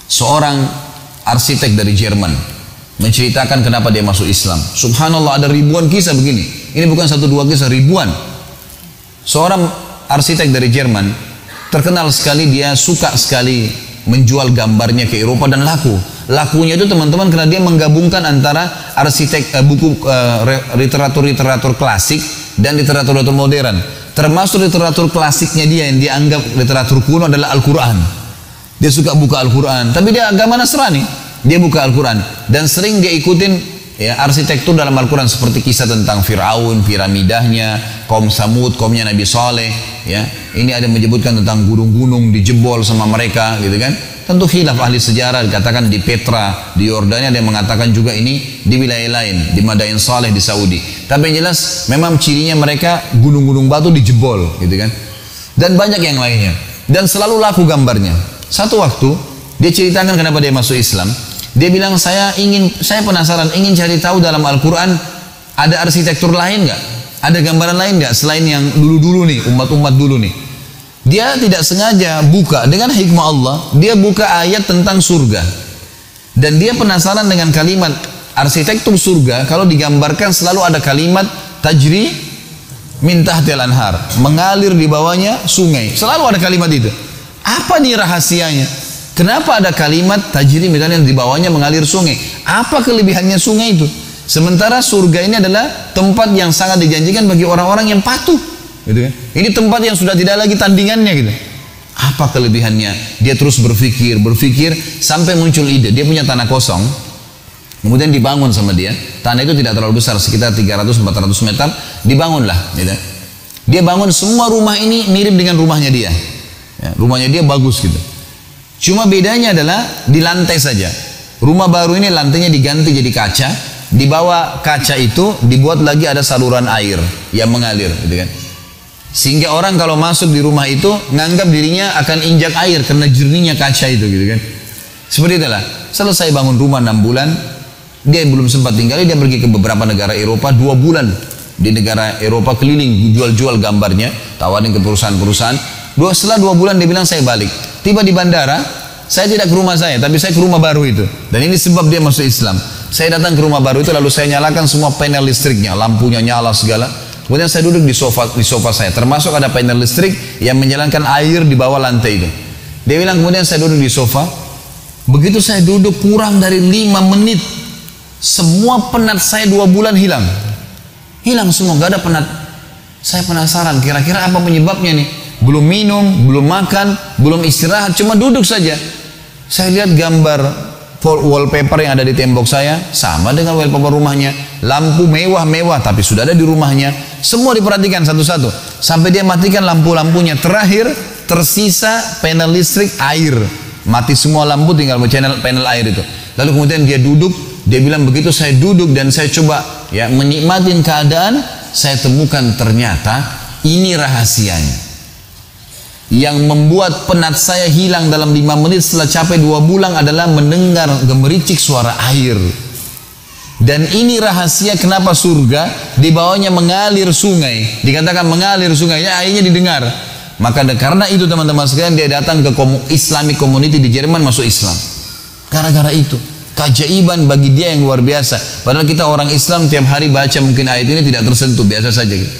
seorang arsitek dari Jerman menceritakan kenapa dia masuk Islam. Subhanallah, ada ribuan kisah begini. Ini bukan satu dua kisah, ribuan. Seorang arsitek dari Jerman terkenal sekali, dia suka sekali menjual gambarnya ke Eropa dan laku. Lakunya itu teman-teman karena dia menggabungkan antara literatur klasik dan literatur modern. Termasuk literatur klasiknya dia yang dianggap literatur kuno adalah Al-Quran. Dia suka buka Al-Quran, tapi dia agama Nasrani. Dia buka Al-Quran dan sering dia ikutin ya, arsitektur dalam Al-Quran seperti kisah tentang Fir'aun, piramidahnya, kaum Samud, kaumnya Nabi Saleh. Ya, ini ada menyebutkan tentang gunung-gunung dijebol sama mereka, gitu kan? Tentu khilaf ahli sejarah, dikatakan di Petra, di Yordania, ada yang mengatakan juga ini di wilayah lain, di Madain Saleh di Saudi. Tapi yang jelas memang cirinya mereka gunung-gunung batu dijebol, gitu kan? Dan banyak yang lainnya. Dan selalu laku gambarnya. Satu waktu dia ceritakan kenapa dia masuk Islam. Dia bilang saya penasaran, ingin cari tahu dalam Al-Quran ada arsitektur lain nggak? Ada gambaran lain nggak selain yang dulu-dulu nih, umat-umat dulu nih? Dia tidak sengaja buka dengan hikmah Allah, dia buka ayat tentang surga. Dan dia penasaran dengan kalimat arsitektur surga, kalau digambarkan selalu ada kalimat tajri min tahtil anhar, mengalir di bawahnya sungai. Selalu ada kalimat itu. Apa nih rahasianya? Kenapa ada kalimat tajri misalnya di bawahnya mengalir sungai? Apa kelebihannya sungai itu? Sementara surga ini adalah tempat yang sangat dijanjikan bagi orang-orang yang patuh, gitu kan? Ini tempat yang sudah tidak lagi tandingannya, gitu. Apa kelebihannya? Dia terus berpikir sampai muncul ide. Dia punya tanah kosong, kemudian dibangun sama dia. Tanah itu tidak terlalu besar, sekitar 300-400 meter, dibangunlah, gitu. Dia bangun semua rumah ini mirip dengan rumahnya dia. Ya, rumahnya dia bagus gitu. Cuma bedanya adalah di lantai saja. Rumah baru ini lantainya diganti jadi kaca. Di bawah kaca itu dibuat lagi ada saluran air yang mengalir, gitu kan? Sehingga orang kalau masuk di rumah itu nganggap dirinya akan injak air karena jernihnya kaca itu, gitu kan? Seperti itulah. Selesai bangun rumah 6 bulan, dia belum sempat tinggal, dia pergi ke beberapa negara Eropa 2 bulan. Di negara Eropa keliling jual-jual gambarnya, tawarin ke perusahaan-perusahaan. Setelah 2 bulan dia bilang saya balik. Tiba di bandara, saya tidak ke rumah saya, tapi saya ke rumah baru itu. Dan ini sebab dia masuk Islam. Saya datang ke rumah baru itu, lalu saya nyalakan semua panel listriknya, lampunya nyala segala. Kemudian saya duduk di sofa saya, termasuk ada panel listrik yang menjalankan air di bawah lantai itu. Dia bilang kemudian saya duduk di sofa. Begitu saya duduk kurang dari 5 menit, semua penat saya 2 bulan hilang. Hilang semua, gak ada penat. Saya penasaran, kira-kira apa penyebabnya nih? Belum minum, belum makan, belum istirahat, cuma duduk saja. Saya lihat gambar wallpaper yang ada di tembok saya sama dengan wallpaper rumahnya. Lampu mewah-mewah tapi sudah ada di rumahnya. Semua diperhatikan satu-satu sampai dia matikan lampu-lampunya. Terakhir tersisa panel listrik air. Mati semua lampu, tinggal panel air itu. Lalu kemudian dia duduk. Dia bilang begitu saya duduk dan saya coba ya menikmatin keadaan, saya temukan ternyata ini rahasianya. Yang membuat penat saya hilang dalam 5 menit setelah capek 2 bulan adalah mendengar gemericik suara air. Dan ini rahasia kenapa surga di bawahnya mengalir sungai. Dikatakan mengalir sungai, ya airnya didengar. Maka karena itu teman-teman sekalian, dia datang ke Islamic community di Jerman, masuk Islam. Gara-gara itu keajaiban bagi dia yang luar biasa. Padahal kita orang Islam tiap hari baca mungkin ayat ini tidak tersentuh, biasa saja gitu.